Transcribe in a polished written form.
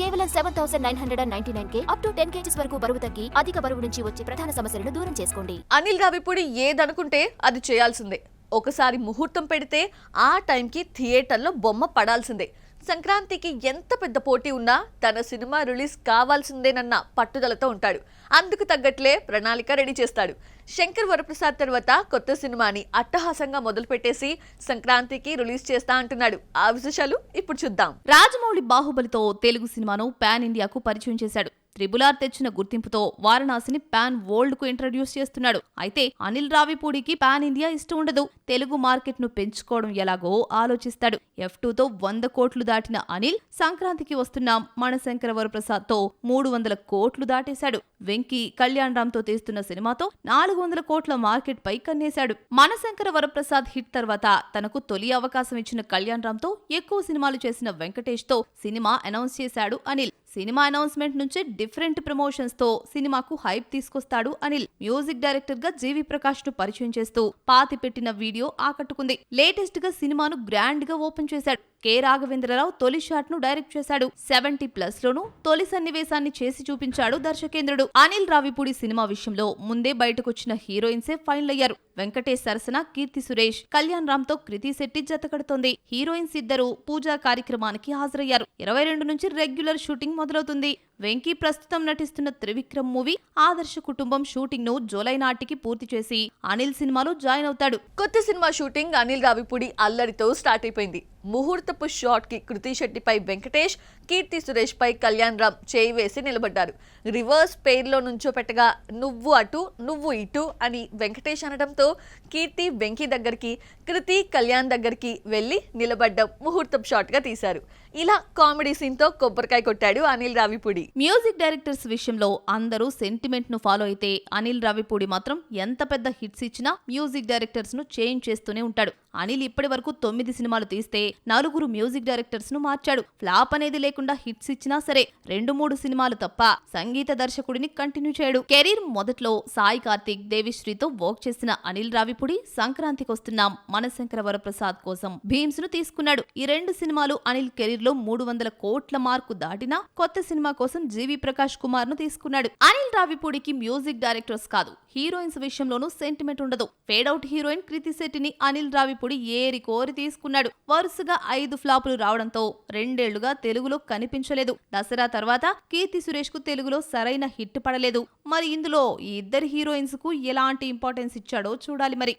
కేవలం 7999K up to 10 kgs వరకు బరువు తగ్గి అధిక బరువు నుంచి వచ్చే ప్రధాన సమస్యలను దూరం చేసుకోండి. అనిల్ రావిపూడి ఏదనుకుంటే అది చేయాల్సిందే. ఒకసారి ముహూర్తం పెడితే ఆ టైంకి థియేటర్లో బొమ్మ పడాల్సిందే. సంక్రాంతికి ఎంత పెద్ద పోటీ ఉన్నా తన సినిమా రిలీజ్ కావాల్సిందేనన్న పట్టుదలతో ఉంటాడు. అందుకు తగ్గట్లే ప్రణాళిక రెడీ చేస్తాడు. శంకర్ వరప్రసాద్ తర్వాత కొత్త సినిమాని అట్టహాసంగా మొదలుపెట్టేసి సంక్రాంతికి రిలీజ్ చేస్తా అంటున్నాడు. ఆ విశేషాలు ఇప్పుడు చూద్దాం. రాజమౌళి బాహుబలితో తెలుగు సినిమాను పాన్ ఇండియాకు పరిచయం చేశాడు. RRR తెచ్చిన గుర్తింపుతో వారణాసిని పాన్ వరల్డ్ కు ఇంట్రడ్యూస్ చేస్తున్నాడు. అయితే అనిల్ రావిపూడికి పాన్ ఇండియా ఇష్టం ఉండదు. తెలుగు మార్కెట్ ను పెంచుకోవడం ఎలాగో ఆలోచిస్తాడు. F2తో 100 కోట్లు దాటిన అనిల్ సంక్రాంతికి వస్తున్న మనశంకర వరప్రసాద్ తో 300 కోట్లు దాటేశాడు. వెంకీ కళ్యాణ్ రామ్ తో తీస్తున్న సినిమాతో 400 కోట్ల మార్కెట్ పై కన్నేశాడు. మనశంకర వరప్రసాద్ హిట్ తర్వాత తనకు తొలి అవకాశం ఇచ్చిన కళ్యాణ్ రామ్ తో ఎక్కువ సినిమాలు చేసిన వెంకటేష్ తో సినిమా అనౌన్స్ చేశాడు అనిల్. సినిమా అనౌన్స్మెంట్ నుంచే డిఫరెంట్ ప్రమోషన్స్ తో సినిమాకు హైప్ తీసుకొస్తాడు అనిల్. మ్యూజిక్ డైరెక్టర్ గా జీవి ప్రకాష్ ను పరిచయం చేస్తూ పాతి పెట్టిన వీడియో ఆకట్టుకుంది. లేటెస్ట్ గా సినిమాను గ్రాండ్ గా ఓపెన్ చేశాడు. కె రాఘవేంద్రరావు తొలి షాట్ ను డైరెక్ట్ చేశాడు. 70+ లోను తొలి సన్నివేశాన్ని చేసి చూపించాడు దర్శకేంద్రుడు. అనిల్ రావిపూడి సినిమా విషయంలో ముందే బయటకొచ్చిన హీరోయిన్సే ఫైనల్ అయ్యారు. వెంకటేష్ సరసన కీర్తి సురేష్, కళ్యాణ్ రామ్ తో కృతి శెట్టి జతకడుతోంది. హీరోయిన్స్ ఇద్దరు పూజా కార్యక్రమానికి హాజరయ్యారు. 22 నుంచి రెగ్యులర్ షూటింగ్ మొదలవుతుంది. వెంకీ ప్రస్తుతం నటిస్తున్న త్రివిక్రమ్ మూవీ ఆదర్శ కుటుంబం షూటింగ్ ను జూలై నాటికి పూర్తి చేసి అనిల్ సినిమాలో జాయిన్ అవుతాడు. కొత్త సినిమా షూటింగ్ అనిల్ రావిపూడి అల్లరితో స్టార్ట్ అయిపోయింది. ముహూర్తపు షాట్ కి కృతి శెట్టిపై వెంకటేష్, కీర్తి సురేష్ పై కళ్యాణ్ రామ్ చేయి వేసి నిలబడ్డారు. రివర్స్ పెయిర్ లో నుంచో పెట్టగా నువ్వు అటు నువ్వు ఇటు అని వెంకటేష్ అనడంతో కీర్తి వెంకీ దగ్గరికి, కృతి కళ్యాణ్ దగ్గరికి వెళ్లి నిలబడ్డం ముహూర్తపు షాట్ గా తీశారు. ఇలా కామెడీ సీన్ తో కొబ్బరికాయ కొట్టాడు అనిల్ రావిపూడి. మ్యూజిక్ డైరెక్టర్స్ విషయంలో అందరూ సెంటిమెంట్ ను ఫాలో అయితే అనిల్ రావిపూడి మాత్రం ఎంత పెద్ద హిట్స్ ఇచ్చినా మ్యూజిక్ డైరెక్టర్స్ ను చేంజ్ చేస్తూనే ఉంటాడు. అనిల్ ఇప్పటి వరకు 9 సినిమాలు తీస్తే 4 మ్యూజిక్ డైరెక్టర్స్ ను మార్చాడు. ఫ్లాప్ అనేది లేకుండా హిట్స్ ఇచ్చినా సరే 2-3 సినిమాలు తప్ప సంగీత దర్శకుడిని కంటిన్యూ చేయడు. కెరీర్ మొదట్లో సాయి కార్తిక్, దేవిశ్రీతో వర్క్ చేసిన అనిల్ రావిపూడి సంక్రాంతికి వస్తున్నాం మనశంకర వరప్రసాద్ కోసం భీమ్స్ ను తీసుకున్నాడు. ఈ 2 సినిమాలు అనిల్ కెరీర్ లో 300 కోట్ల మార్కు దాటినా కొత్త సినిమా కోసం జీవి ప్రకాష్ కుమార్ ను తీసుకున్నాడు. అనిల్ రావిపూడికి మ్యూజిక్ డైరెక్టర్స్ కాదు, హీరోయిన్స్ విషయంలోనూ సెంటిమెంట్ ఉండదు. ఫేడౌట్ హీరోయిన్ కృతి శెట్టిని అనిల్ రావిపూడి ఏరి కోరి తీసుకున్నాడు. వరుసగా 5 ఫ్లాపులు రావడంతో 2 ఏళ్లుగా తెలుగులో కనిపించలేదు. దసరా తర్వాత కీర్తి సురేష్ కు తెలుగులో సరైన హిట్ పడలేదు. మరి ఇందులో ఈ ఇద్దరు హీరోయిన్స్ కు ఎలాంటి ఇంపార్టెన్స్ ఇచ్చాడో చూడాలి మరి.